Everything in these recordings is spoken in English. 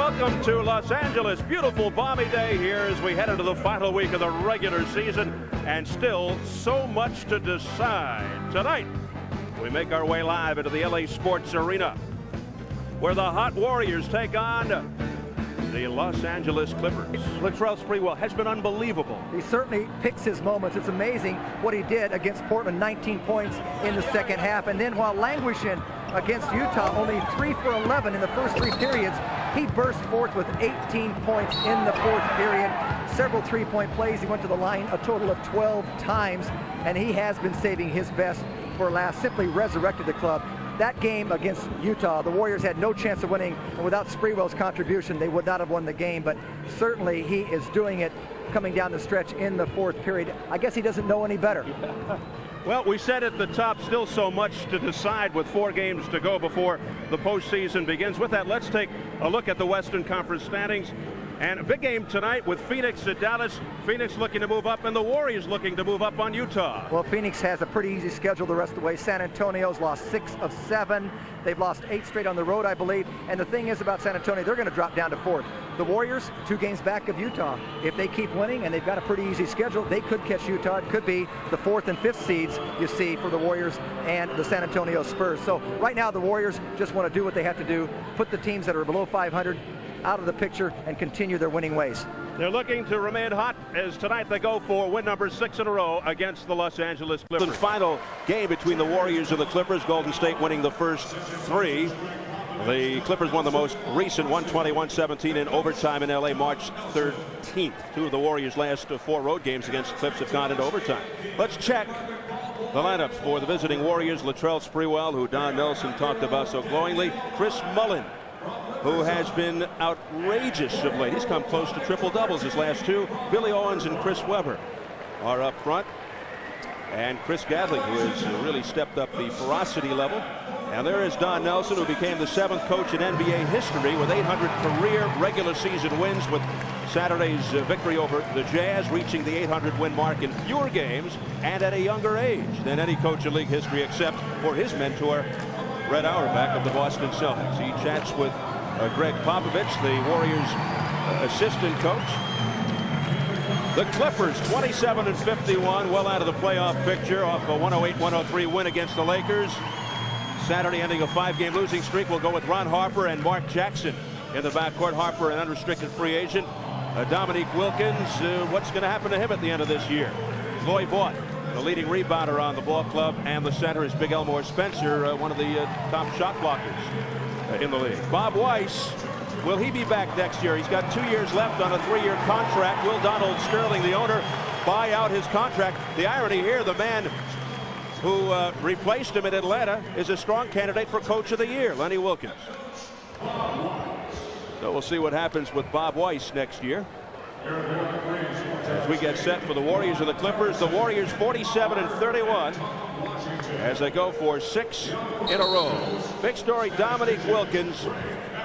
Welcome to Los Angeles. Beautiful balmy day here as we head into the final week of the regular season, and still so much to decide. Tonight, we make our way live into the LA Sports Arena, where the hot Warriors take on the Los Angeles Clippers. Latrell Sprewell has been unbelievable. He certainly picks his moments. It's amazing what he did against Portland, 19 points in the second half. And then while languishing against Utah, only 3 for 11 in the first 3 periods, he burst forth with 18 points in the fourth period. Several three-point plays. He went to the line a total of 12 times, and he has been saving his best for last. Simply resurrected the club. That game against Utah, the Warriors had no chance of winning, and without Sprewell's contribution, they would not have won the game. But certainly he is doing it coming down the stretch in the fourth period. I guess he doesn't know any better. Well, we said at the top, still so much to decide with 4 games to go before the postseason begins. With that, let's take a look at the Western Conference standings. And a big game tonight with Phoenix at Dallas. Phoenix looking to move up, and the Warriors looking to move up on Utah. Well, Phoenix has a pretty easy schedule the rest of the way. San Antonio's lost 6 of 7. They've lost 8 straight on the road, I believe. And the thing is about San Antonio, they're going to drop down to 4th. The Warriors, 2 games back of Utah. If they keep winning, and they've got a pretty easy schedule, they could catch Utah. It could be the 4th and 5th seeds, you see, for the Warriors and the San Antonio Spurs. So right now, the Warriors just want to do what they have to do, put the teams that are below 500 out of the picture and continue their winning ways. They're looking to remain hot as tonight they go for win number 6 in a row against the Los Angeles Clippers. The final game between the Warriors and the Clippers, Golden State winning the first 3. The Clippers won the most recent 120-117 in overtime in LA March 13th. 2 of the Warriors' last 4 road games against the Clips have gone into overtime. Let's check the lineups for the visiting Warriors. Latrell Sprewell, who Don Nelson talked about so glowingly. Chris Mullin, who has been outrageous of late. He's come close to triple doubles his last 2. Billy Owens and Chris Webber are up front. And Chris Gadley, who has really stepped up the ferocity level. And there is Don Nelson, who became the 7th coach in NBA history with 800 career regular season wins, with Saturday's victory over the Jazz reaching the 800 win mark in fewer games and at a younger age than any coach in league history, except for his mentor, Red Auerbach of the Boston Celtics. He chats with Greg Popovich, the Warriors assistant coach. The Clippers 27-51, well out of the playoff picture off a 108-103 win against the Lakers. Saturday ending a 5-game losing streak. Will go with Ron Harper and Mark Jackson in the backcourt. Harper, an unrestricted free agent. Dominique Wilkins, what's going to happen to him at the end of this year? Lloyd Vaught, the leading rebounder on the ball club, and the center is Big Elmore Spencer, one of the top shot blockers in the league. Bob Weiss, will he be back next year? He's got 2 years left on a 3-year contract. Will Donald Sterling, the owner, buy out his contract? The irony here, the man who replaced him in Atlanta is a strong candidate for Coach of the Year, Lenny Wilkins. So we'll see what happens with Bob Weiss next year. As we get set for the Warriors and the Clippers, the Warriors 47-31 as they go for 6 in a row. Big story, Dominique Wilkins.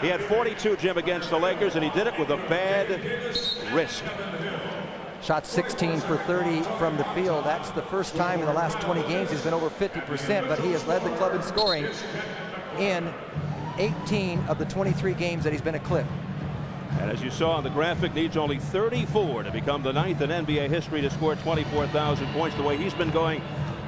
He had 42, Jim, against the Lakers, and he did it with a bad wrist. Shot 16 for 30 from the field. That's the first time in the last 20 games he's been over 50%, but he has led the club in scoring in 18 of the 23 games that he's been a Clip. And as you saw on the graphic, needs only 34 to become the 9th in NBA history to score 24,000 points. The way he's been going,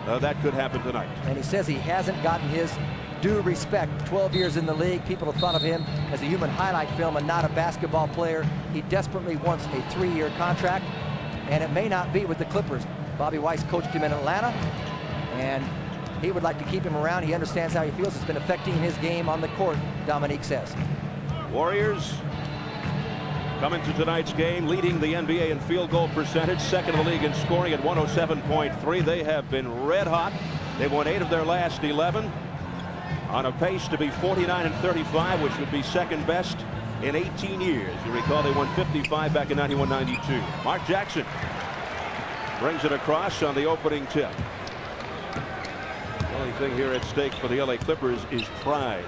that could happen tonight. And he says he hasn't gotten his due respect. 12 years in the league, people have thought of him as a human highlight film and not a basketball player. He desperately wants a 3-year contract, and it may not be with the Clippers. Bobby Weiss coached him in Atlanta, and he would like to keep him around. He understands how he feels. It's been affecting his game on the court, Dominique says. Warriors coming to tonight's game, leading the NBA in field goal percentage, 2nd in the league in scoring at 107.3. They have been red hot. They've won 8 of their last 11, on a pace to be 49-35, which would be 2nd best in 18 years. You recall they won 55 back in 91-92. Mark Jackson brings it across on the opening tip. The only thing here at stake for the LA Clippers is pride.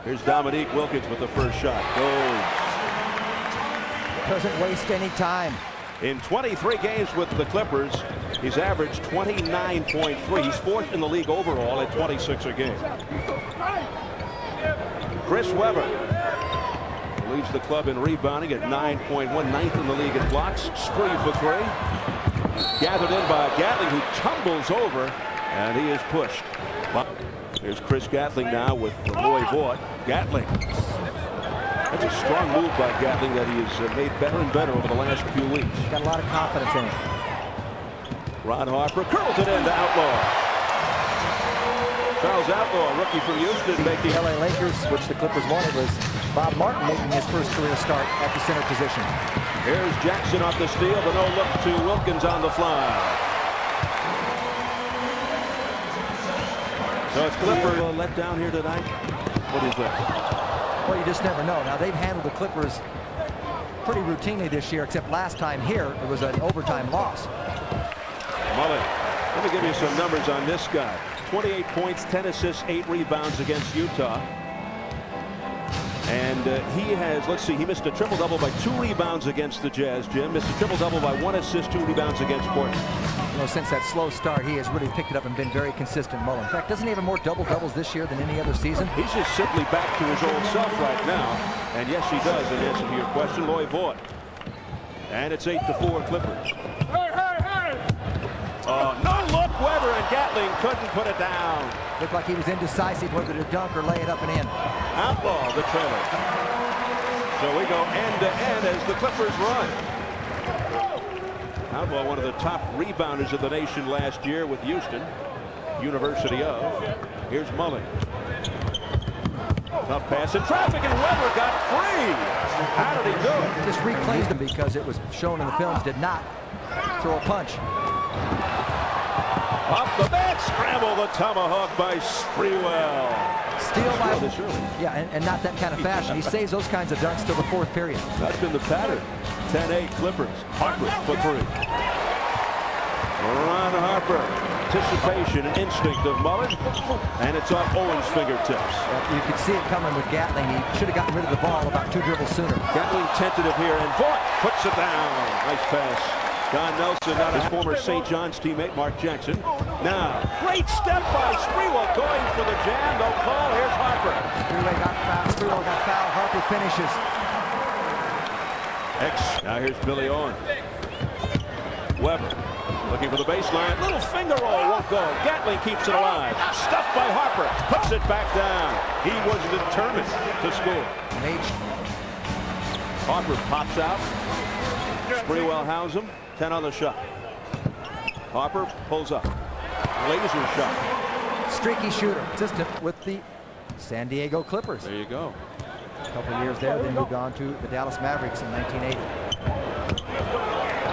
Here's Dominique Wilkins with the first shot. Goes. Doesn't waste any time. In 23 games with the Clippers, he's averaged 29.3. He's 4th in the league overall at 26 a game. Chris Webber leads the club in rebounding at 9.1, ninth in the league in blocks. Spree for three. Gathered in by Gatling, who tumbles over, and he is pushed. Here's Chris Gatling now with Roy Vaught. Gatling. That's a strong move by Gatling that he has made better and better over the last few weeks. He's got a lot of confidence in him. Ron Harper curls it into Outlaw. Charles Outlaw, rookie from Houston, making LA Lakers, which the Clippers wanted, was Bob Martin making his first career start at the center position. Here's Jackson off the steal, the no look to Wilkins on the fly. So it's Clippers let down here tonight. What do you think? Well, you just never know. Now, they've handled the Clippers pretty routinely this year, except last time here, it was an overtime loss. Mullen, let me give you some numbers on this guy. 28 points, 10 assists, 8 rebounds against Utah. And he has, let's see, he missed a triple-double by 2 rebounds against the Jazz, Jim. Missed a triple-double by 1 assist, 2 rebounds against Portland. You know, since that slow start, he has really picked it up and been very consistent, Mullen. In fact, doesn't he have more double-doubles this year than any other season? He's just simply back to his old self right now. And yes, he does, in answer to your question. Roy Vaught. And it's 8-4 Clippers. No look, Weber, and Gatling couldn't put it down. Looked like he was indecisive whether to dunk or lay it up and in. Outlaw the trailer. So we go end to end as the Clippers run. Outlaw, one of the top rebounders of the nation last year with Houston, University of. Here's Mullen. Tough pass in traffic, and Weber got free. How did he do it? Just reclaimed him because it was shown in the films, did not throw a punch. Off the bat, scramble, the tomahawk by Sprewell. Steal by yeah, and not that kind of fashion. He saves those kinds of dunks till the 4th period. That's been the pattern. 10-8 Clippers. Harper for 3. Ron Harper. Anticipation and instinct of Mullen, and it's off Owen's fingertips. You could see it coming with Gatling. He should have gotten rid of the ball about 2 dribbles sooner. Gatling tentative here, and Vaught puts it down. Nice pass. Don Nelson, not his former St. John's teammate, Mark Jackson. Now, great step by Sprewell going for the jam. No call. Here's Harper. Sprewell got fouled. Harper finishes. Now here's Billy Owen. Weber looking for the baseline. Little finger roll won't go. Gatling keeps it alive. Stuffed by Harper. Puts it back down. He was determined to score. Harper pops out. Sprewell hounds him. 10 on the shot. Harper pulls up. Laser shot. Streaky shooter. Consistent with the San Diego Clippers. There you go. A couple of years there, then moved on to the Dallas Mavericks in 1980.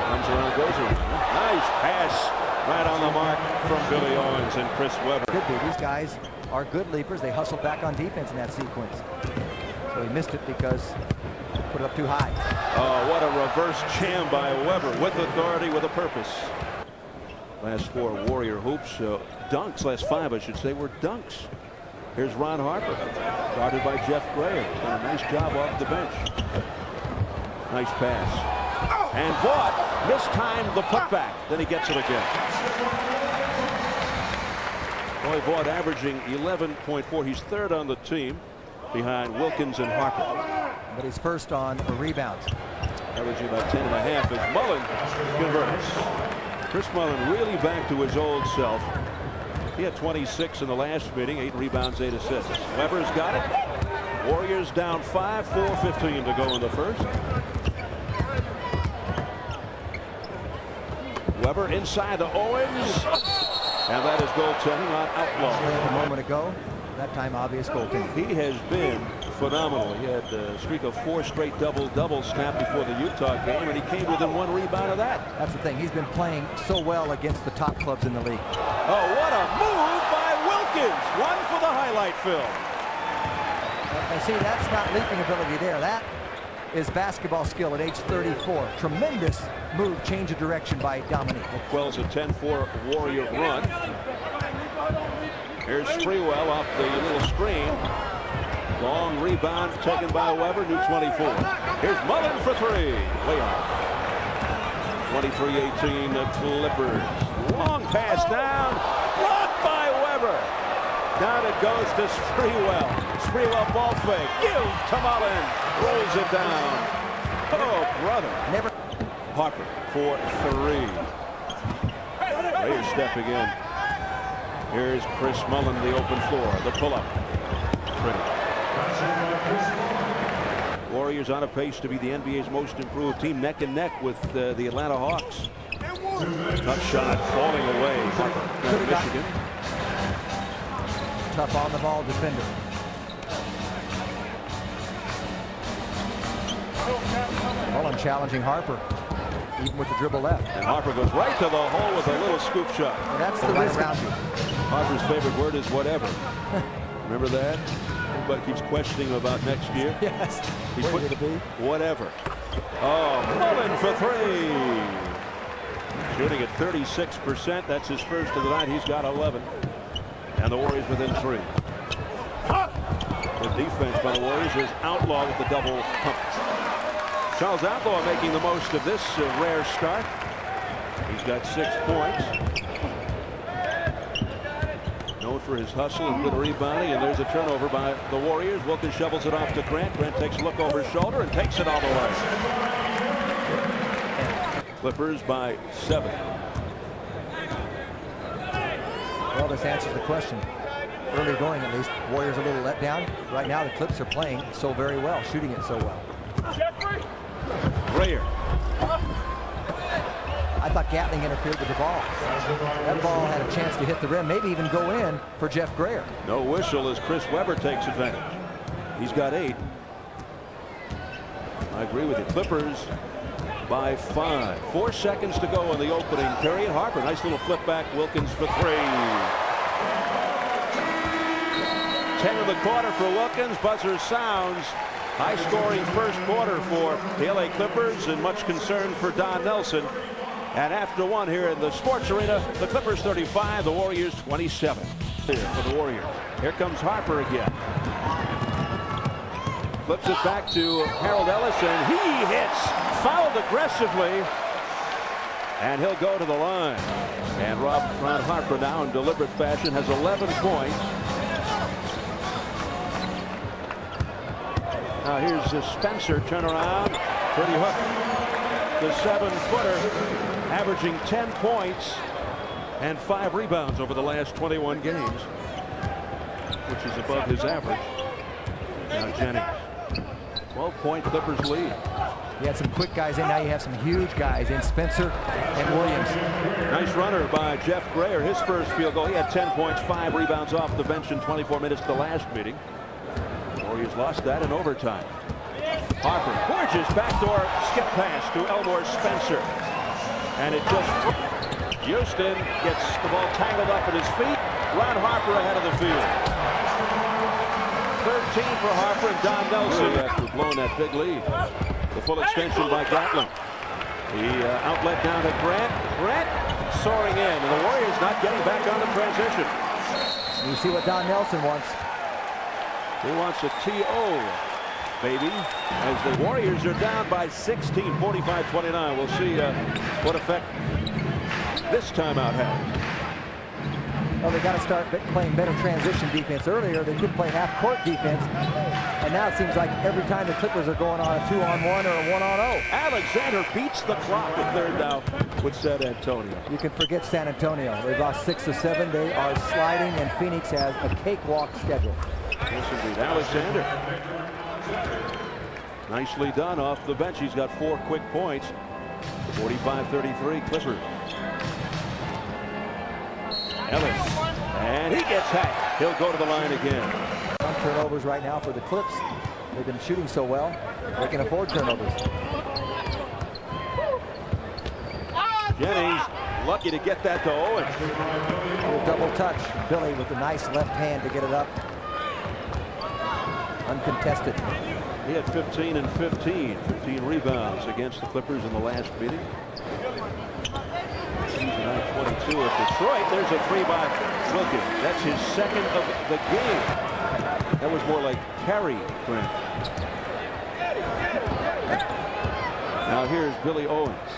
Comes around, goes around. Nice pass right on the mark from Billy Owens and Chris Weber. Could be. These guys are good leapers. They hustled back on defense in that sequence. So he missed it because he put it up too high. Oh, what a reverse jam by Weber with authority, with a purpose. Last 4 Warrior hoops, dunks, last 5 I should say, were dunks. Here's Ron Harper, guarded by Jeff Gray. He's done a nice job off the bench. Nice pass. And Vaught mistimed the putback. Then he gets it again. Boy, Vaught averaging 11.4. He's 3rd on the team behind Wilkins and Harper. But he's first on rebounds. Averaging about 10.5 as Mullen converts. Chris Mullen really back to his old self. He had 26 in the last meeting, 8 rebounds, 8 assists. Weber's got it. Warriors down 5, 4:15 to go in the first. Weber inside to Owens. And that is goaltending on Outlaw. A moment ago, that time obvious goaltending. He has been phenomenal. He had a streak of 4 straight double-doubles snapped before the Utah game, and he came within 1 rebound of that. That's the thing. He's been playing so well against the top clubs in the league. Oh, what a move by Wilkins. 1 for the highlight film. And see, that's not leaping ability there. That is basketball skill at age 34. Tremendous move, change of direction by Dominique. Quells a 10-4 Warrior run. Here's Sprewell off the little screen. Long rebound taken by Weber, new 24. Here's Mullen for 3. Way off. 23-18 the Clippers. Long pass down. Blocked by Weber. Down it goes to Sprewell. Sprewell ball fake. Give to Mullen. rolls it down. Oh, brother. Never. Harper for 3. Rayers step again. Here's Chris Mullen, the open floor, the pull-up. Pretty. Warriors on a pace to be the NBA's most improved team, neck and neck with the Atlanta Hawks. Tough shot, falling away. Harper, Michigan. Tough on the ball defender. Mullen challenging Harper, even with the dribble left. And Harper goes right to the hole with a little scoop shot. And that's the risk around you. Harper's favorite word is whatever. Remember that? Everybody keeps questioning about next year. Yes. He put it to be whatever. Oh, Mullen for 3. Shooting at 36%. That's his first of the night. He's got 11. And the Warriors within 3. The defense by the Warriors is Outlaw with the double pump. Charles Outlaw making the most of this rare start. He's got 6 points. Known for his hustle and good rebounding. And there's a turnover by the Warriors. Wilkins shovels it off to Grant. Grant takes a look over his shoulder and takes it all the way. Clippers by 7. Well, this answers the question. Early going, at least. Warriors a little let down. Right now, the Clips are playing so very well, shooting it so well. Rayer. I thought Gatling interfered with the ball. That ball had a chance to hit the rim, maybe even go in for Jeff Grayer. No whistle as Chris Webber takes advantage. He's got 8. I agree with you. Clippers by 5. 4 seconds to go in the opening period. Harper, nice little flip back. Wilkins for 3. 10 in the quarter for Wilkins. Buzzer sounds. High-scoring first quarter for the LA Clippers, and much concern for Don Nelson. And after 1 here in the sports arena, the Clippers 35, the Warriors 27. Here for the Warriors. Here comes Harper again. Flips it back to Harold Ellis, and he hits. Fouled aggressively. And he'll go to the line. And Ron Harper now in deliberate fashion has 11 points. Now here's Spencer, turnaround, pretty hook. The 7-footer averaging 10 points and 5 rebounds over the last 21 games, which is above his average. Now Jennings, 12-point Clippers lead. You had some quick guys in, now you have some huge guys in Spencer and Williams. Nice runner by Jeff Grayer, his first field goal. He had 10 points, 5 rebounds off the bench in 24 minutes the last meeting. Warriors lost that in overtime. Harper, gorgeous backdoor skip pass to Elmore Spencer. And it just, Houston gets the ball tangled up at his feet. Ron Harper ahead of the field. 13 for Harper and Don Nelson after blowing that big lead. The full extension by Gatling. The outlet down to Grant. Grant soaring in, and the Warriors not getting back on the transition. You see what Don Nelson wants. He wants a TO, baby, as the Warriors are down by 16, 45-29. We'll see what effect this timeout has. Well, they got to start playing better transition defense. Earlier, they could play half-court defense, and now it seems like every time the Clippers are going on a 2-on-1 or a 1-on-0. Alexander beats the clock at 3rd down with San Antonio. You can forget San Antonio. They've lost 6 of 7. They are sliding, and Phoenix has a cakewalk schedule. Yes, indeed. Alexander. Nicely done off the bench. He's got 4 quick points. 45-33 Clippers. Ellis. And he gets hacked. He'll go to the line again. Some turnovers right now for the Clips. They've been shooting so well, they can afford turnovers. Jennings lucky to get that to Owen. A double touch. Billy with a nice left hand to get it up. Uncontested. He had 15 and 15 rebounds against the Clippers in the last meeting. Season 22 at Detroit. There's a 3 by Wilkins. That's his 2nd of the game. That was more like carry, Grant. Now here's Billy Owens.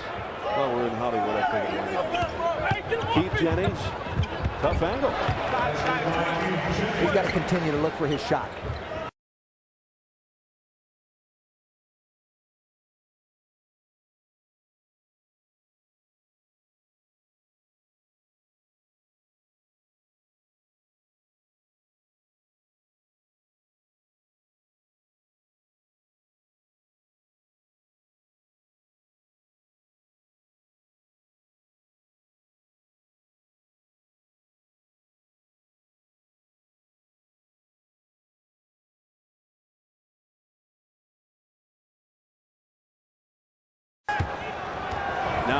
Well, we're in Hollywood, I figured. Keith Jennings. Tough angle. He's got to continue to look for his shot.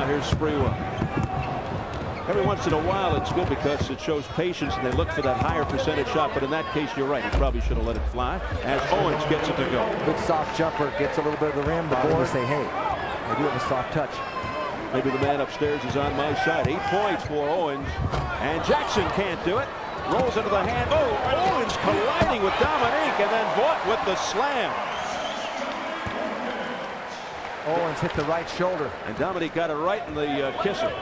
here's Sprewell. Every once in a while, it's good because it shows patience and they look for that higher percentage shot. But in that case, you're right. He probably should have let it fly as Owens gets it to go. Good soft jumper. Gets a little bit of the rim before we say, hey, I do have a soft touch. Maybe the man upstairs is on my side. 8 points for Owens. And Jackson can't do it. Rolls into the hand. Oh, Owens colliding with Dominique. And then Vaught with the slam. Owens hit the right shoulder. And Dominique got it right in the kisser.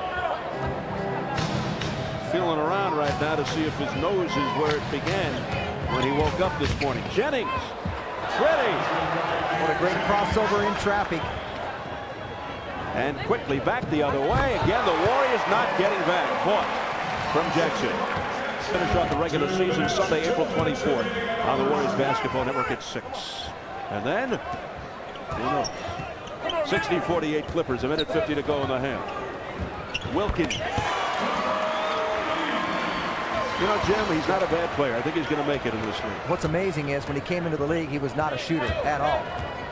Feeling around right now to see if his nose is where it began when he woke up this morning. Jennings, Freddie. What a great crossover in traffic. And quickly back the other way. Again, the Warriors not getting back. Vaught from Jackson. Finish off the regular season Sunday, April 24th on the Warriors Basketball Network at 6. And then, who knows? 60-48 Clippers, a minute 50 to go in the half. Wilkins. You know, Jim, he's not a bad player. I think he's going to make it in this league. What's amazing is when he came into the league, he was not a shooter at all.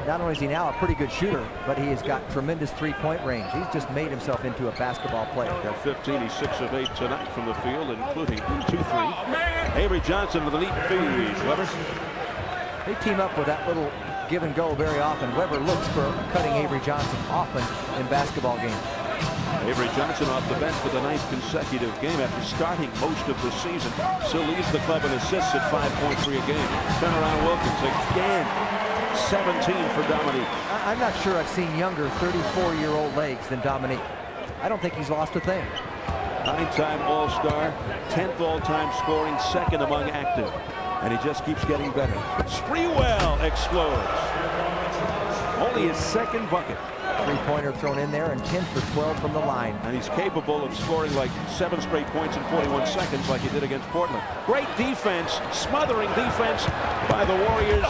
Not only is he now a pretty good shooter, but he has got tremendous three-point range. He's just made himself into a basketball player. Got 15. He's 6 of 8 tonight from the field, including 2 threes. Avery Johnson with a neat feed. Weber. They team up with that little give and go very often. Weber looks for cutting Avery Johnson often in basketball games. Avery Johnson off the bench for the 9th consecutive game after starting most of the season. Still leads the club in assists at 5.3 a game. Turnaround Wilkins again. 17 for Dominique. I'm not sure I've seen younger 34-year-old legs than Dominique. I don't think he's lost a thing. 9-time All-Star, 10th all-time scoring, 2nd among active. And he just keeps getting better. Sprewell explodes. Only his 2nd bucket. Three-pointer thrown in there and 10 for 12 from the line. And he's capable of scoring like 7 straight points in 41 seconds like he did against Portland. Great defense, smothering defense by the Warriors.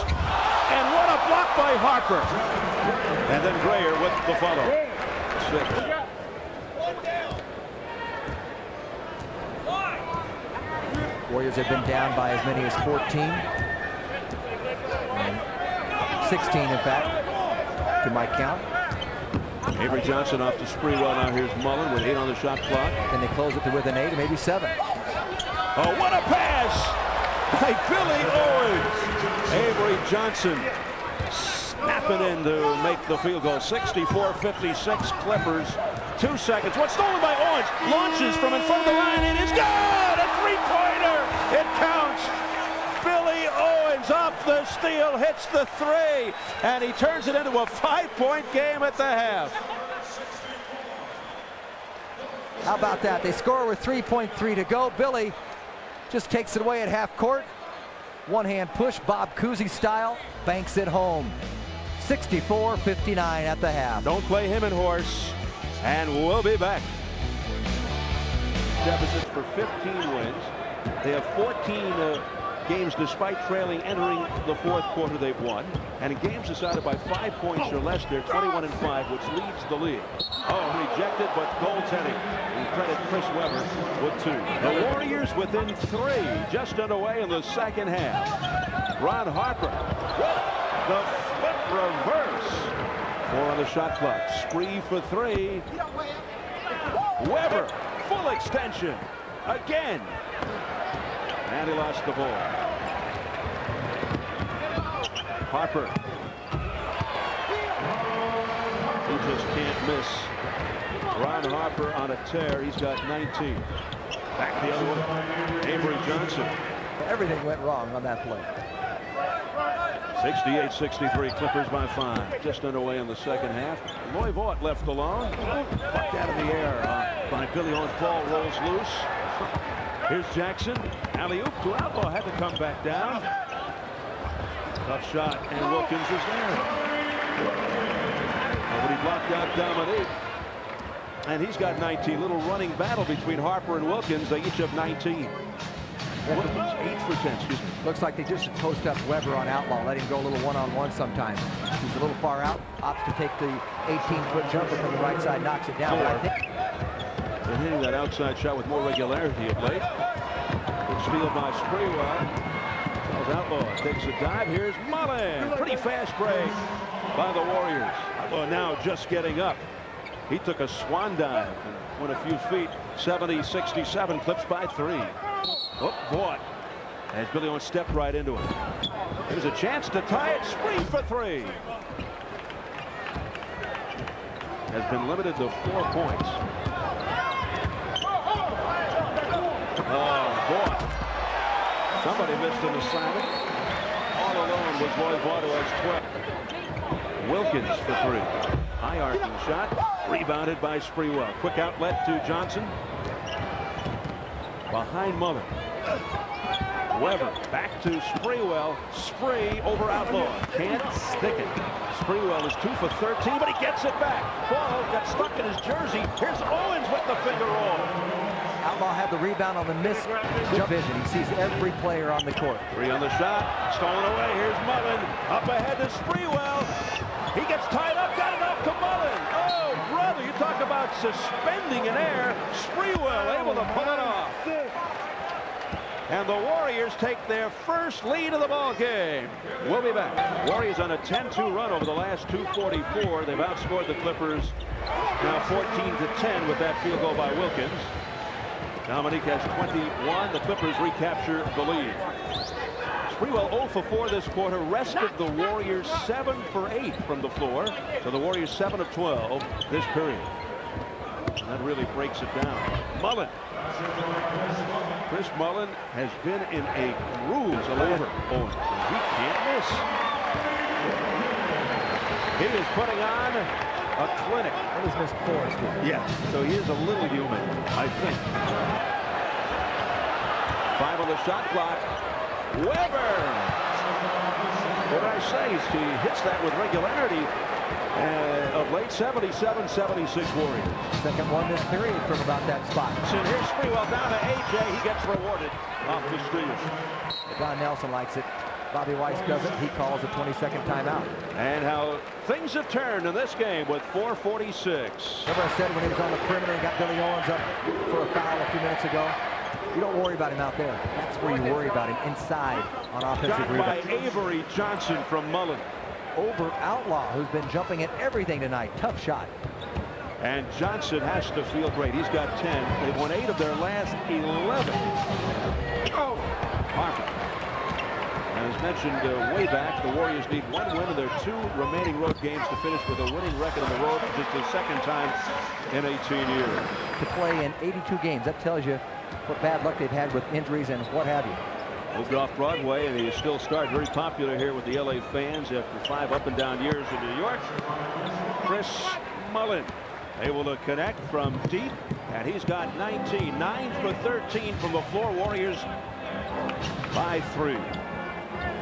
And what a block by Harper. And then Grayer with the follow. 6. Warriors have been down by as many as 14. And 16, in fact, to my count. Avery Johnson off to Sprewell. Now here's Mullen with 8 on the shot clock. Can they close it to within 8 or maybe 7? Oh, what a pass by Billy Owens. Avery Johnson snapping in to make the field goal. 64-56 Clippers. 2 seconds. What's stolen by Owens? Launches from in front of the line. It is good. A three-pointer. It counts. Billy Owens off the steal, hits the 3, and he turns it into a 5-point game at the half. How about that? They score with 3.3 to go. Billy just takes it away at half court. One-hand push, Bob Cousy style, banks it home. 64-59 at the half. Don't play him and horse, and we'll be back. Deficits for 15 wins. They have 14 games despite trailing entering the 4th quarter they've won. And in games decided by 5 points or less, they're 21-5, which leads the league. Oh, rejected, but goaltending. We credit Chris Weber with 2. The Warriors within 3, just underway in the 2nd half. Ron Harper, the flip reverse. 4 on the shot clock. Spree for 3. Weber, full extension. Again. And he lost the ball. Harper. He just can't miss. Ron Harper on a tear. He's got 19. Back the other way. Avery Johnson. Everything went wrong on that play. 68-63 Clippers by 5. Just underway in the 2nd half. Loy Vaught left alone. Bucked out of the air by Billy Owens. Ball rolls loose. Here's Jackson. Alley-oop to Outlaw. Had to come back down. Tough shot. And Wilkins is there. But he blocked out Dominique. And he's got 19. Little running battle between Harper and Wilkins. They each have 19. Wilkins 8 for 10. Excuse me. Looks like they just post up Weber on Outlaw. Let him go a little one-on-one sometimes. He's a little far out. Opts to take the 18-foot jumper from the right side. Knocks it down. But I think they're hitting that outside shot with more regularity of late. Good steal by Sprewell. Charles Outlaw takes a dive. Here's Mullen. Pretty fast break by the Warriors. Outlaw now just getting up. He took a swan dive and went a few feet. 70-67, Clips by 3. Oh boy, as Billy Owens stepped right into it. There's a chance to tie it. Spree for 3. Has been limited to 4 points. Oh boy, somebody missed an assignment. All alone was Lloyd Vaughn, has 12. Wilkins for 3. High arcing shot, rebounded by Sprewell. Quick outlet to Johnson. Behind Mullen. Weber back to Sprewell. Spree over Outlaw. Can't stick it. Sprewell is 2 for 13, but he gets it back. Ball got stuck in his jersey. Here's Owens with the finger roll. Outlaw had the rebound on the missed jump vision. He sees every player on the court. 3 on the shot. Stolen away. Here's Mullen. Up ahead to Sprewell. He gets tied up. Got enough to Mullen. Oh, brother, you talk about suspending in air. Sprewell able to pull it off. And the Warriors take their first lead of the ball game. We'll be back. Warriors on a 10-2 run over the last 2:44. They've outscored the Clippers now 14-10 with that field goal by Wilkins. Dominique has 21. The Clippers recapture the lead. Sprewell 0 for 4 this quarter. Rested the Warriors 7 for 8 from the floor. So the Warriors 7 of 12 this period. And that really breaks it down. Mullen. Chris Mullen has been in a groove over Owens. He can't miss. He is putting on a clinic. What is Miss Forrest doing? Yeah, so he is a little human, I think. 5 on the shot clock. Weber! What did I say? He hits that with regularity. Of late, 77-76 Warriors. Second one this period from about that spot. So here's Sprewell down to AJ. He gets rewarded off the street. Don Nelson likes it. Bobby Weiss doesn't. He calls a 22nd timeout. And how things have turned in this game with 4:46. Remember I said when he was on the perimeter and got Billy Owens up for a foul a few minutes ago? You don't worry about him out there. That's where you worry about him inside on offensive rebound. Shot by Avery Johnson from Mullen. Over Outlaw, who's been jumping at everything tonight. Tough shot. And Johnson has to feel great. He's got 10. They've won 8 of their last 11. Oh, Harper. And as mentioned way back, the Warriors need 1 win in their 2 remaining road games to finish with a winning record on the road. Just the second time in 18 years. To play in 82 games, that tells you what bad luck they've had with injuries and what have you. Moved off Broadway, and he is still starred. Very popular here with the LA fans after 5 up and down years in New York. Chris Mullen able to connect from deep, and he's got 19. 9 for 13 from the floor. Warriors by 3.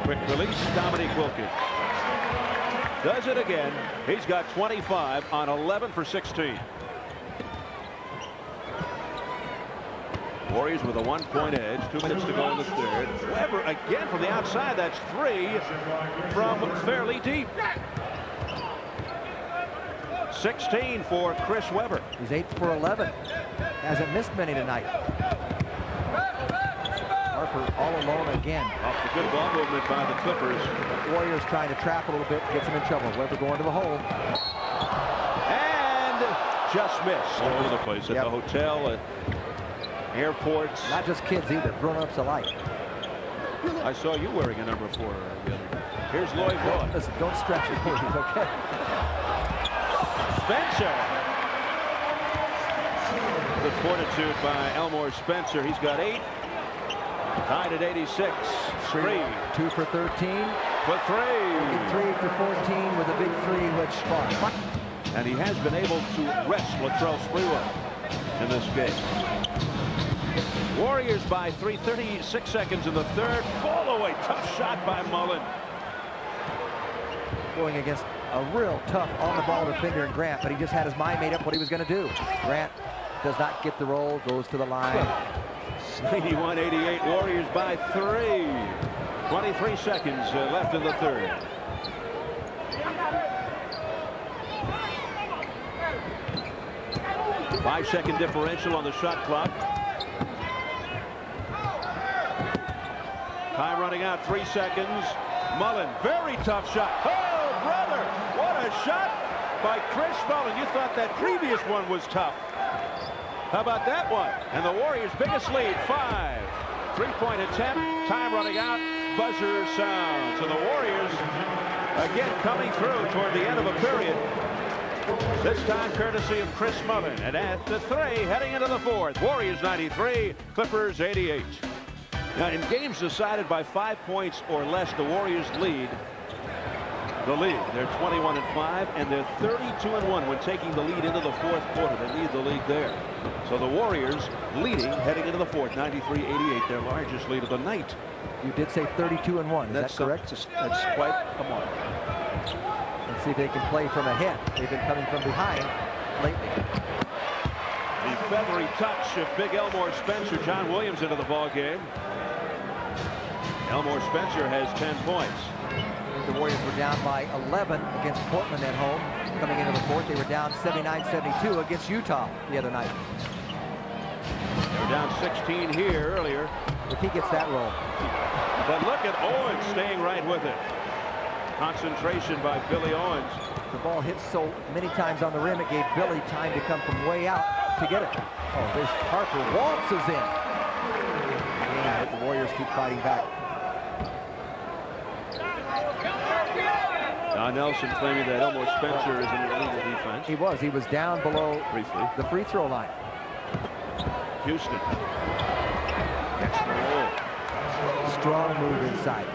Quick release, Dominique Wilkins. Does it again. He's got 25 on 11 for 16. Warriors with a 1-point edge. 2 minutes to go in the third. Weber again from the outside. That's 3 from fairly deep. 16 for Chris Weber. He's 8 for 11. Hasn't missed many tonight. Harper all alone again. Off the good ball movement by the Clippers. Warriors trying to trap a little bit, gets him in trouble. Weber going to the hole. And just missed. All over the place at the hotel, at airports. Not just kids either, grown-ups alike. I saw you wearing a number 4 the other day. Here's Lloyd Vaughn. Listen, don't stretch it, please, okay? Spencer. Good fortitude by Elmore Spencer. He's got 8. Tied at 86. 3. 2 for 13. For 3. 3 for 14 with a big 3 which spot. And he has been able to rest Latrell Sprewell in this game. Warriors by 3, 36 seconds in the third. Fall away, tough shot by Mullen. Going against a real tough on-the-ball defender in Grant, but he just had his mind made up what he was going to do. Grant does not get the roll, goes to the line. 91-88, Warriors by 3. 23 seconds left in the third. Five-second differential on the shot clock. Time running out, 3 seconds. Mullen, very tough shot. Oh, brother, what a shot. by Chris Mullen. You thought that previous one was tough. How about that one? And the Warriors' biggest lead, 5. Three-point attempt, time running out, buzzer sounds. So the Warriors again coming through toward the end of a period. This time courtesy of Chris Mullen. And at the 3, heading into the 4th, Warriors 93, Clippers 88. Now in games decided by 5 points or less, the Warriors lead the league. They're 21-5 and they're 32-1 when taking the lead into the 4th quarter. They lead the league there. So the Warriors leading heading into the 4th, 93-88, their largest lead of the night. You did say 32-1. Is that correct? That's quite a mark. Let's see if they can play from ahead. They've been coming from behind lately. The feathery touch of big Elmore Spencer, John Williams into the ball game. Elmore Spencer has 10 points. The Warriors were down by 11 against Portland at home. Coming into the 4th, they were down 79-72 against Utah the other night. They were down 16 here earlier. If he gets that roll. But look at Owens staying right with it. Concentration by Billy Owens. The ball hit so many times on the rim, it gave Billy time to come from way out to get it. Oh, there's Harper waltzes in. And the Warriors keep fighting back. Don Nelson claiming that Elmore Spencer is an illegal defense. He was down below briefly the free throw line. Houston gets the roll. Strong move inside.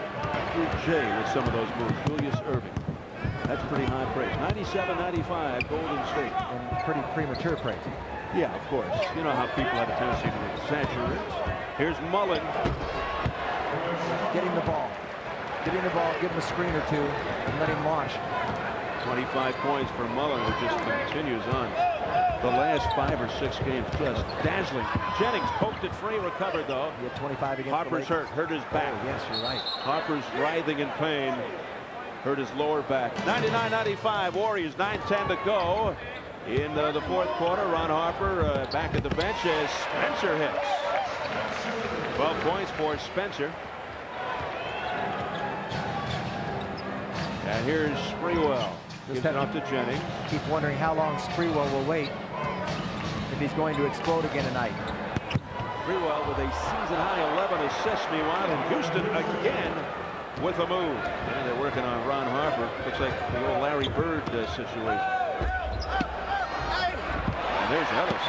Jay with some of those moves. Julius Irving. That's pretty high praise. 97-95 Golden State. And pretty premature praise. Yeah, of course. You know how people have a tendency to exaggerate. Here's Mullen. Getting the ball. Getting the ball, give him a screen or two, and let him launch. 25 points for Mullen, who just continues on. The last 5 or 6 games just dazzling. Jennings poked it free, recovered though. He had 25 against Harper's hurt his back. Oh, yes, you're right. Harper's writhing in pain. Hurt his lower back. 99-95 Warriors, 9:10 to go. In the 4th quarter, Ron Harper back at the bench as Spencer hits. 12 points for Spencer. And here's Sprewell. Gives it up to Jennings. Keep wondering how long Sprewell will wait if he's going to explode again tonight. Sprewell with a season-high 11 assists, meanwhile, and Houston again with a move. And they're working on Ron Harper. Looks like the old Larry Bird situation. And there's Ellis.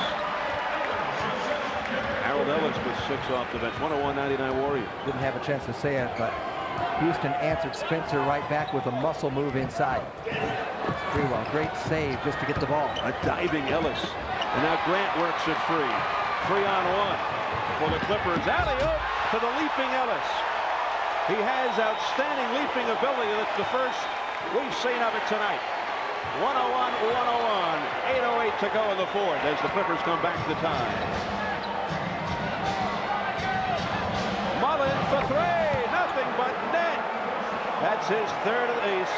Harold Ellis with 6 off the bench. 101-99 Warriors. Didn't have a chance to say it, but Houston answered Spencer right back with a muscle move inside. Sprewell, great save just to get the ball. A diving Ellis. And now Grant works it free. 3-on-1 for the Clippers. Alley-oop to the leaping Ellis. He has outstanding leaping ability. That's the first we've seen of it tonight. 101-101. 8:08 to go in the 4th as the Clippers come back to tie. Mullen for 3. Nothing but net. That's his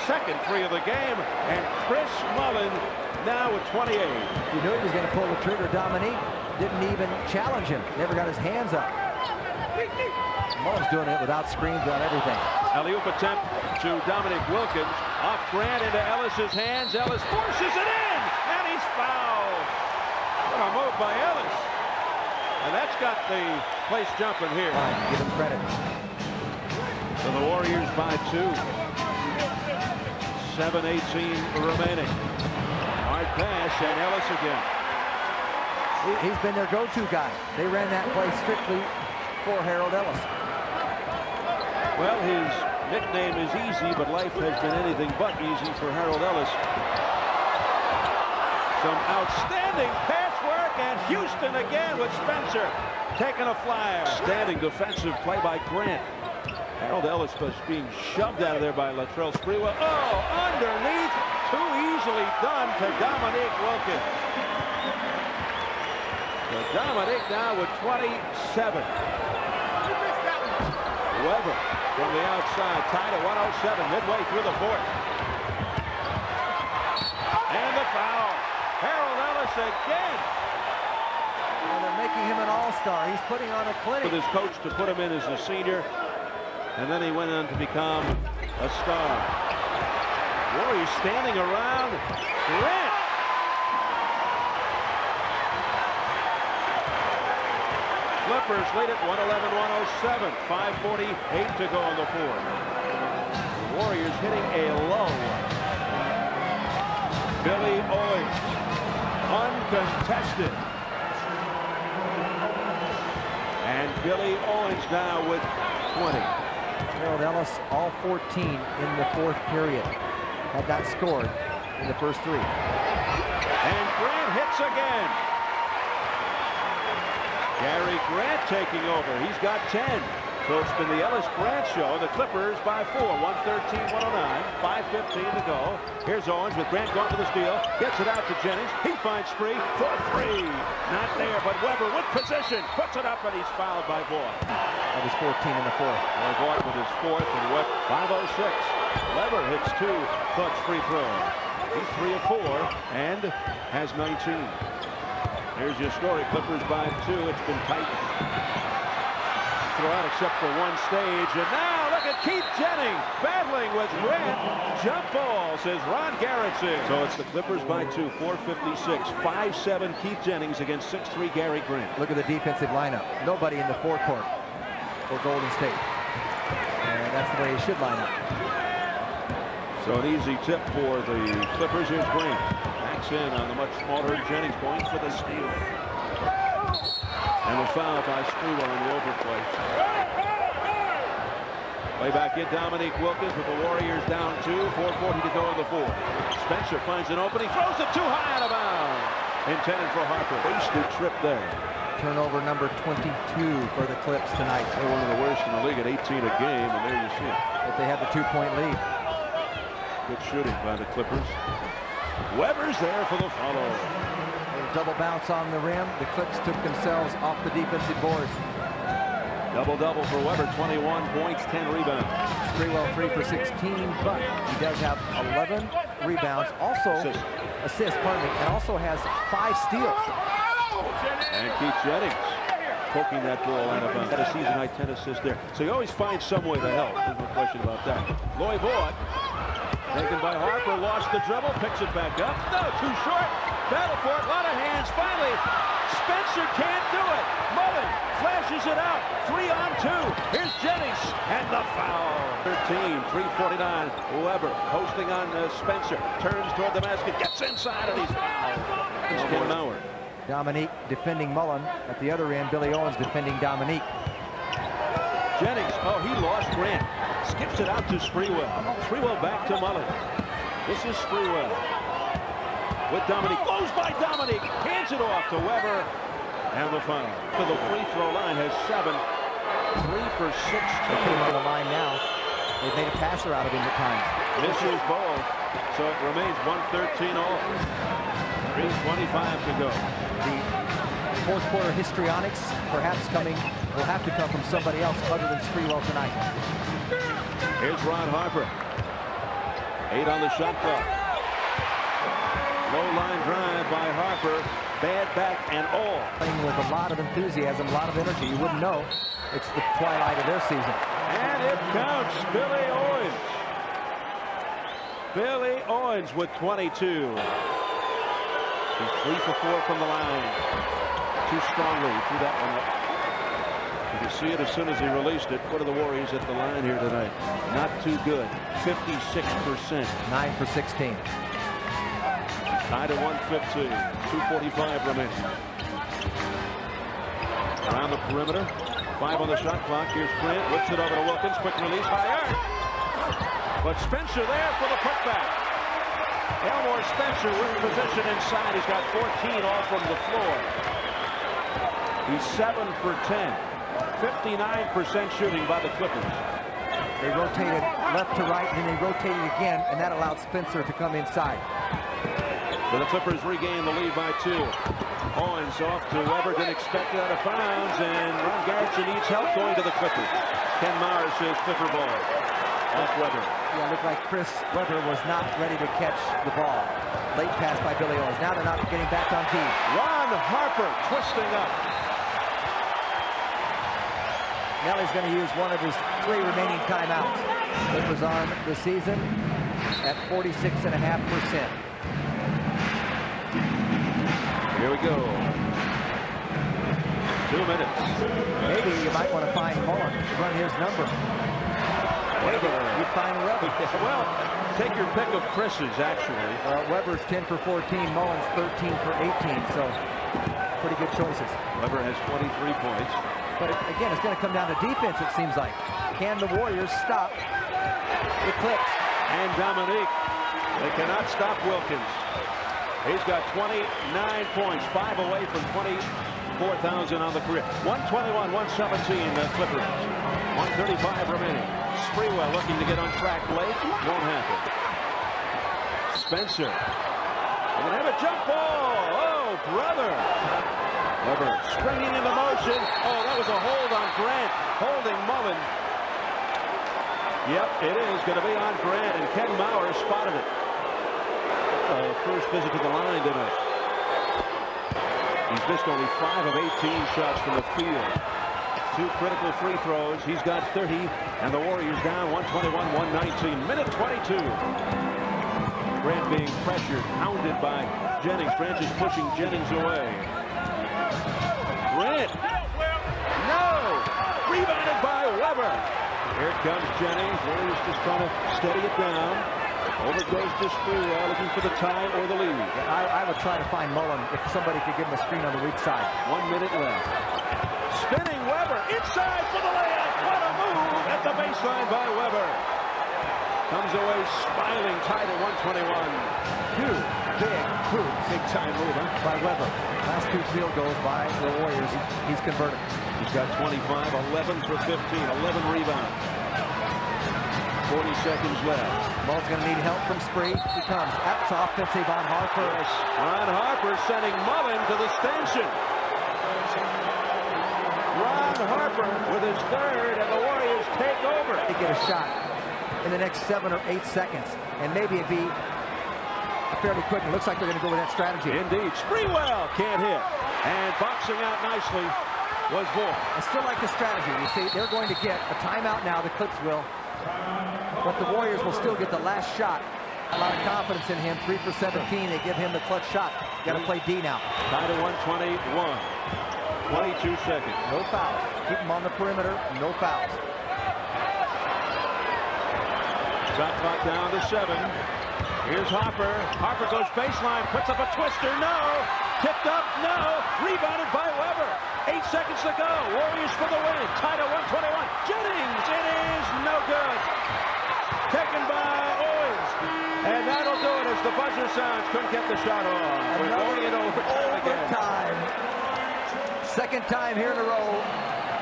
second 3 of the game. And Chris Mullen now with 28. You knew he was going to pull the trigger. Dominique didn't even challenge him. Never got his hands up. Mullen's doing it without screens on everything. Alley-oop attempt to Dominic Wilkins. Off Grant into Ellis's hands. Ellis forces it in. And he's fouled. What a move by Ellis. And that's got the place jumping here. Fine, give him credit. So the Warriors by 2. 7:18 remaining. Hard pass and Ellis again. He's been their go-to guy. They ran that play strictly for Harold Ellis. Well, his nickname is Easy, but life has been anything but easy for Harold Ellis. Some outstanding pass work, and Houston again with Spencer taking a flyer. Standing defensive play by Grant. Harold Ellis was being shoved out of there by Latrell Sprewell. Oh, underneath, too easily done to Dominique Wilkins. So Dominique now with 27. Weber from the outside, tied at 107, midway through the 4th. And the foul. Harold Ellis again. Well, they're making him an all-star. He's putting on a clinic. With his coach to put him in as a senior, and then he went on to become a star. Warriors standing around Grant. Clippers lead it 111-107. 5:48 to go on the fourth. The Warriors hitting a low. Billy Owens, uncontested. And Billy Owens now with 20. Harold Ellis, all 14 in the fourth period. Had not scored in the first three. And Grant hits again. Gary Grant taking over. He's got 10. So it's been the Ellis-Grant show. The Clippers by 4. 113-109. 5:15 to go. Here's Owens with Grant going for the steal. Gets it out to Jennings. He finds Spree for three. Not there, but Weber with position. Puts it up, and he's fouled by Boyd. That was 14 in the fourth. Boyd with his fourth, and what? 5:06. Weber hits 2 clutch free throws. He's 3 of 4 and has 19. Here's your story. Clippers by 2. It's been tight throughout except for one stage. And now look at Keith Jennings battling with Grant. Jump ball, says Ron Garrettson. So it's the Clippers by 2. 4:56. 5-7 Keith Jennings against 6'3 Gary Grant. Look at the defensive lineup. Nobody in the forecourt for Golden State. And that's the way he should line up. So an easy tip for the Clippers. Here's Grant. Backs in on the much smaller Jennings, point for the steal. And the foul by Sprewell in the overplay. Way back in, Dominique Wilkins with the Warriors down 2. 4:40 to go in the fourth. Spencer finds an opening, throws it too high out of bounds. Intended for Harper. Wasted trip there. Turnover number 22 for the Clips tonight. They're one of the worst in the league at 18 a game, and there you see it. But they have the 2-point lead. Good shooting by the Clippers. Weber's there for the follow. Double bounce on the rim. The Clips took themselves off the defensive boards. Double-double for Weber. 21 points, 10 rebounds. Sprewell 3 for 16, but he does have 11 rebounds. Also, assists, pardon me, and also has 5 steals. And Keith Jennings poking that ball out of bounds. Had a season-high 10 assists there. So you always find some way to help. There's no question about that. Loy Boyd, taken by Harper, lost the dribble, picks it back up. No, too short. Battle for it, a lot of hands. Finally, Spencer can't do it. Mullen flashes it out. 3 on 2. Here's Jennings and the foul. 13, 3:49. Weber posting on Spencer. Turns toward the basket, gets inside, and he's fouled. It's Ken Mauer. Dominique defending Mullen. At the other end, Billy Owens defending Dominique. Jennings, oh, he lost Grant. Skips it out to Sprewell. Sprewell back to Mullen. This is Sprewell. With Dominique, blows by Dominique, hands it off to Weber, and the foul. For the free throw line has 7, 3 for 16. They put him on the line now. They've made a passer out of him at times. Misses both, so it remains 113 all. 3:25 to go. The fourth quarter histrionics perhaps will have to come from somebody else other than Sprewell tonight. Here's Ron Harper. 8 on the shot clock. Low line drive by Harper. Bad back and all. Playing with a lot of enthusiasm, a lot of energy. You wouldn't know it's the twilight of their season. And it counts. Billy Owens. Billy Owens with 22. He's 3 for 4 from the line. Too strongly. He threw that one up. You can see it as soon as he released it. What are the Warriors at the line here tonight? Not too good. 56%. 9 for 16. Tied at 115. 2:45 remaining. Around the perimeter. 5 on the shot clock. Here's Grant. Whips it over to Wilkins. Quick release. High arc. But Spencer there for the putback. Elmore Spencer with position inside. He's got 14 all from the floor. He's 7 for 10. 59% shooting by the Clippers. They rotated left to right, and then they rotated again, and that allowed Spencer to come inside. So the Clippers regain the lead by 2. Owens off to Weber, didn't expect it out of bounds, and Ron Garrettson needs help going to the Clippers. Ken Mauer says Clipper ball off Weber. Yeah, it looked like Chris Weber was not ready to catch the ball. Late pass by Billy Owens. Now they're not getting back on tee. Ron Harper twisting up. Nelly's going to use one of his 3 remaining timeouts. Clippers on the season at 46.5%. Here we go. 2 minutes. Maybe you might want to find Mullen to run his number. Maybe you find Weber. Well, take your pick of Chris's, actually. Weber's 10 for 14, Mullen's 13 for 18, so pretty good choices. Weber has 23 points. But again, it's going to come down to defense, it seems like. Can the Warriors stop the Clips? And Dominique. They cannot stop Wilkins. He's got 29 points, 5 away from 24,000 on the career. 121, 117, the Clippers. 135 remaining. Sprewell looking to get on track late. Won't happen. Spencer. They're going to have a jump ball. Oh, brother. Weber springing into motion. Oh, that was a hold on Grant. Holding Mullen. Yep, it is going to be on Grant, and Ken Maurer spotted it. First visit to the line tonight. He's missed only 5 of 18 shots from the field. 2 critical free throws. He's got 30, and the Warriors down 121-119. Minute 22. Grant being pressured, hounded by Jennings. Grant is pushing Jennings away. Grant. No! Rebounded by Weber. Here comes Jennings. Warriors just trying to steady it down. Over goes to Sprewell, looking for the tie or the lead. I would try to find Mullen if somebody could give him a screen on the weak side. 1 minute left. Spinning Weber, inside for the layup. What a move at the baseline by Weber. Comes away smiling, tied at 121. 2 big hoops. Big time move by Weber. Last 2 field goals by the Warriors. He's converted. He's got 25, 11 for 15, 11 rebounds. 40 seconds left. Mullen's going to need help from Spree. He comes. That's offensive on Harper. Yes. Ron Harper sending Mullen to the stanchion. Ron Harper with his third, and the Warriors take over. They get a shot in the next 7 or 8 seconds, and maybe it'd be fairly quick. It looks like they're going to go with that strategy. Indeed. Sprewell can't hit. And boxing out nicely was Vaughn. I still like the strategy. You see, they're going to get a timeout now, the Clips will. But the Warriors will still get the last shot. A lot of confidence in him. 3 for 17. They give him the clutch shot. Got to play D now. Tied at 121. 22 seconds. No fouls. Keep him on the perimeter. No fouls. Shot clock down to 7. Here's Harper. Harper goes baseline. Puts up a twister. No. Tipped up. No. Rebounded by Weber. 8 seconds to go. Warriors for the win. Tied at 121. Jennings. It is no good. Taken by Owens. And that'll do it as the buzzer sounds. Couldn't get the shot off. We're going in overtime. Second time here in a row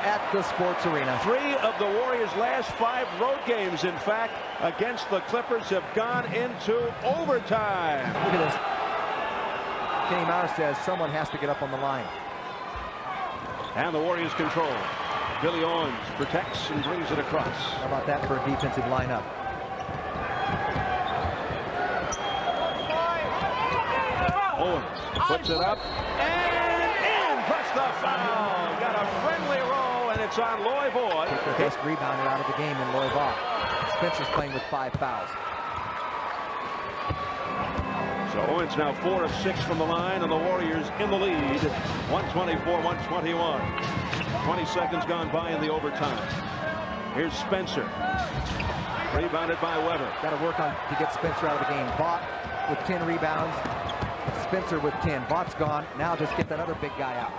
at the Sports Arena. 3 of the Warriors' last 5 road games, in fact, against the Clippers have gone into overtime. Look at this. Kenny Maurer says someone has to get up on the line. And the Warriors control. Billy Owens protects and brings it across. How about that for a defensive lineup? Owens puts it up and in. Plus the foul. Got a friendly roll, and it's on Loy Vaughn. Took their best rebounder out of the game in Loy Vaughn. Spencer's playing with 5 fouls. So Owens now 4 of 6 from the line, and the Warriors in the lead. 124-121. 20 seconds gone by in the overtime. Here's Spencer. Rebounded by Weber. Got to work on to get Spencer out of the game. Vaught with 10 rebounds. Spencer with 10. Vaught's gone. Now just get that other big guy out.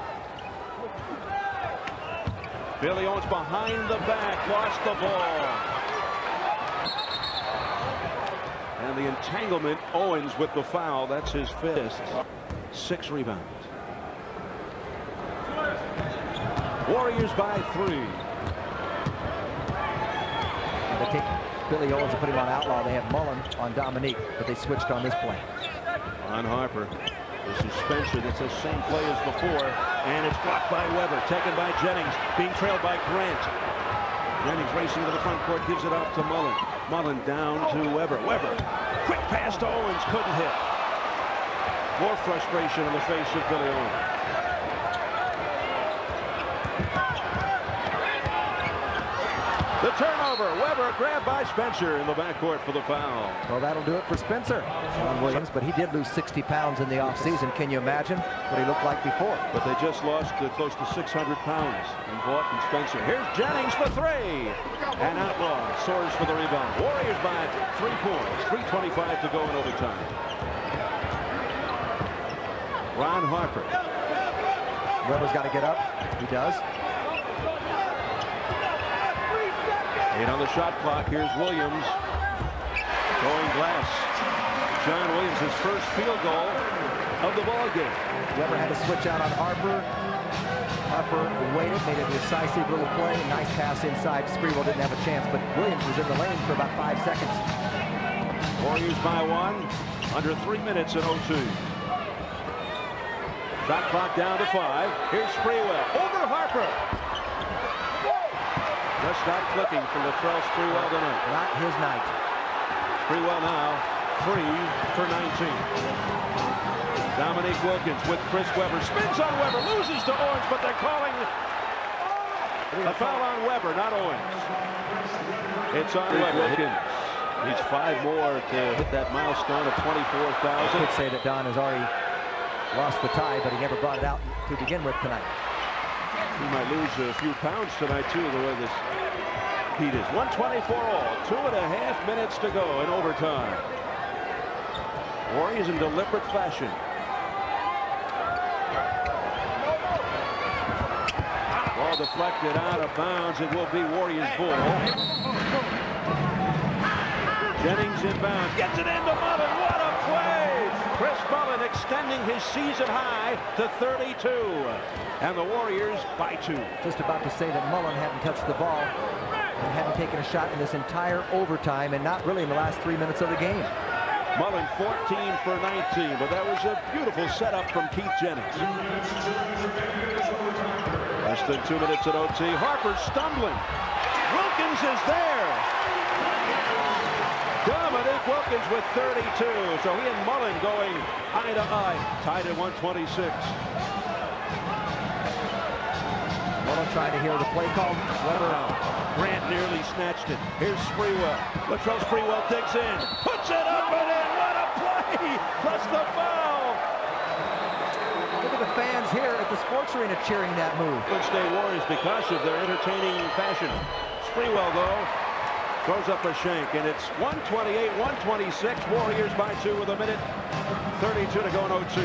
Billy Owens behind the back. Lost the ball. And the entanglement. Owens with the foul. That's his 5th. 6 rebounds. Warriors by 3. They take Billy Owens and put him on outlaw. They have Mullen on Dominique, but they switched on this play. On Harper. This is Spencer. It's the same play as before. And it's blocked by Weber. Taken by Jennings. Being trailed by Grant. Jennings racing to the front court. Gives it up to Mullen. Mullen down to Weber. Weber. Quick pass to Owens. Couldn't hit. More frustration on the face of Billy Owens. The turnover. Weber grabbed by Spencer in the backcourt for the foul. Well, that'll do it for Spencer. John Williams, but he did lose 60 pounds in the offseason. Can you imagine what he looked like before? But they just lost close to 600 pounds in Vaught and Spencer. Here's Jennings for three. And Outlaw soars for the rebound. Warriors by 3 points. 3:25 to go in overtime. Ron Harper. Weber's got to get up. He does. 8 on the shot clock. Here's Williams. Going glass. John Williams, his first field goal of the ball game. Weber had to switch out on Harper. Harper waited, made a decisive little play. Nice pass inside. Sprewell didn't have a chance, but Williams was in the lane for about 5 seconds. Warriors by 1. Under 3 minutes in 02. Shot clock down to 5. Here's Sprewell. Over Harper. Just not clicking for Latrell Sprewell tonight. Not his night. Sprewell now 3 for 19. Dominique Wilkins with Chris Webber. Spins on Webber. Loses to Owens, but they're calling a foul on Webber, not Owens. It's on Webber. Wilkins. He's 5 more to hit that milestone of 24,000. I could say that Don has already lost the tie, but he never brought it out to begin with tonight. He might lose a few pounds tonight, too, the way this heat is. 124 all. 2.5 minutes to go in overtime. Warriors in deliberate fashion. Ball deflected out of bounds. It will be Warriors ball. Jennings inbounds. Gets it into Mullen. What a play! Chris Mullen extending his season high to 32. And the Warriors by 2. Just about to say that Mullen hadn't touched the ball and hadn't taken a shot in this entire overtime, and not really in the last 3 minutes of the game. Mullen 14 for 19, but that was a beautiful setup from Keith Jennings. Less than 2 minutes at OT. Harper stumbling. Wilkins is there. Dominique Wilkins with 32. So he and Mullen going eye to eye. Tied at 126. Mullen trying to hear the play call. Weber. Grant nearly snatched it. Here's Sprewell. Latrell Sprewell digs in. Puts it up and in. What a play! Plus the foul. Look at the fans here at the Sports Arena cheering that move. Golden State Warriors because of their entertaining fashion. Sprewell, though, throws up a shank, and it's 128-126. Warriors by 2 with 1:32 to go in OT.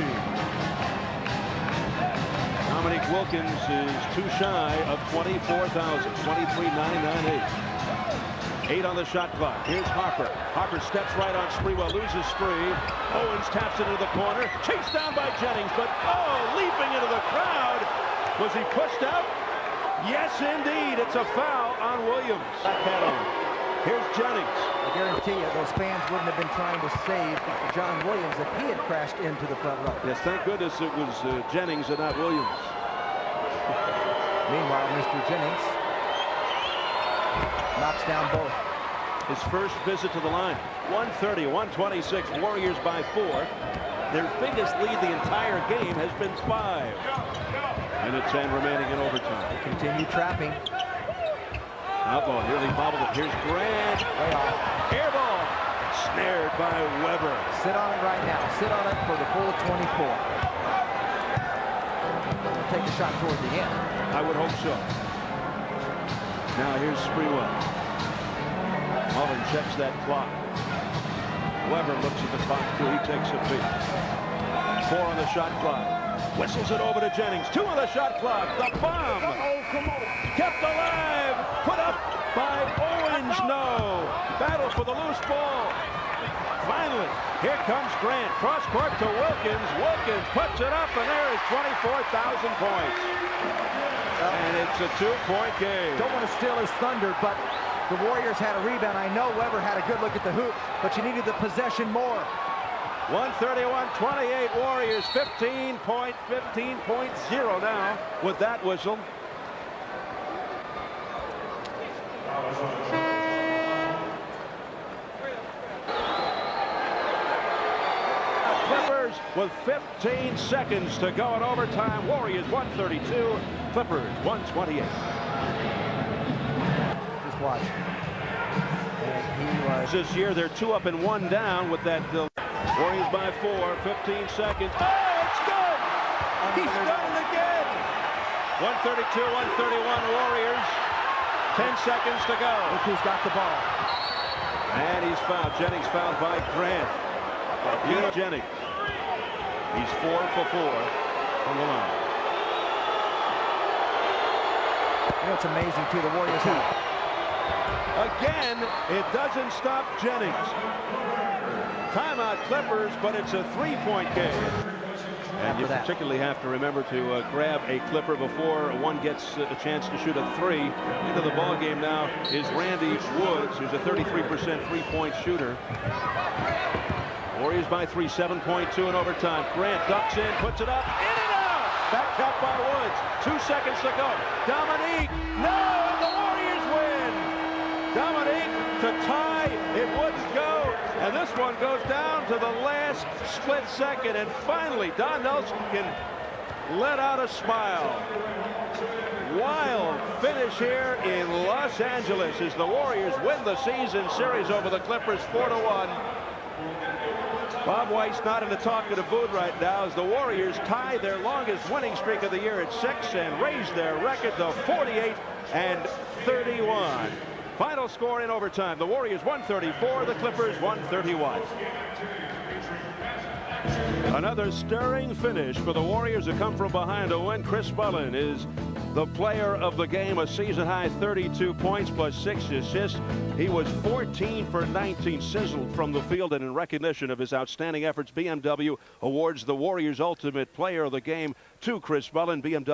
Dominique Wilkins is too shy of 24,000, 23,998. 8 on the shot clock. Here's Harper. Harper steps right on Sprewell, loses Spree. Owens taps it into the corner, chased down by Jennings, but leaping into the crowd. Was he pushed out? Yes, indeed. It's a foul on Williams. Here's Jennings. I guarantee you those fans wouldn't have been trying to save John Williams if he had crashed into the front row. Yes, thank goodness it was Jennings and not Williams. Meanwhile, Mr. Jennings knocks down both. His first visit to the line. 130-126. Warriors by 4. Their biggest lead the entire game has been 5. Minute 10 remaining in overtime. They continue trapping. Outlaw nearly bobbled it. Here's Grant. Way off. Air ball. Snared by Weber. Sit on it right now. Sit on it for the full 24. We'll take a shot toward the end. I would hope so. Now here's Sprewell. Mullen checks that clock. Weber looks at the clock too. He takes a peek. 4 on the shot clock. Whistles it over to Jennings. 2 on the shot clock. The bomb. Kept alive. Put up by Owens. No. Battle for the loose ball. Finally, here comes Grant. Cross court to Wilkins. Wilkins puts it up, and there is 24,000 points. And it's a 2-point game. Don't want to steal his thunder, but the Warriors had a rebound. I know Weber had a good look at the hoop, but you needed the possession more. 131-28 Warriors, 15.0 now with that whistle. Clippers with 15 seconds to go in overtime. Warriors 132, Clippers 128. Just watch. watch. And he was... This year, they're 2 up and 1 down with that... Warriors by 4, 15 seconds. Oh, it's good! He's done it again! 132, 131 Warriors. 10 seconds to go. Look who's got the ball. And he's fouled. Jennings fouled by Grant. Jennings. He's 4 for 4 from the line. You know, it's amazing, too. The Warriors have... Again, it doesn't stop Jennings. Timeout Clippers, but it's a 3-point game. And you particularly have to remember to grab a Clipper before one gets a chance to shoot a 3. Into the ball game now is Randy Woods, who's a 33% three-point shooter. Warriors by 3, 7.2 in overtime. Grant ducks in, puts it up, in and out. Back out by Woods. 2 seconds to go. Dominique, no, and the Warriors win. Dominique to tie, it wouldn't go, and this one goes down to the last split second, and finally Don Nelson can let out a smile. Wild finish here in Los Angeles as the Warriors win the season series over the Clippers 4-1. Bob White's not in the talkative booth right now as the Warriors tie their longest winning streak of the year at 6 and raise their record to 48-31. Final score in overtime, the Warriors 134, the Clippers 131. Another stirring finish for the Warriors who come from behind to win. Chris Mullin is the player of the game, a season-high 32 points plus 6 assists. He was 14 for 19, sizzled from the field, and in recognition of his outstanding efforts, BMW awards the Warriors Ultimate Player of the Game to Chris Mullin. BMW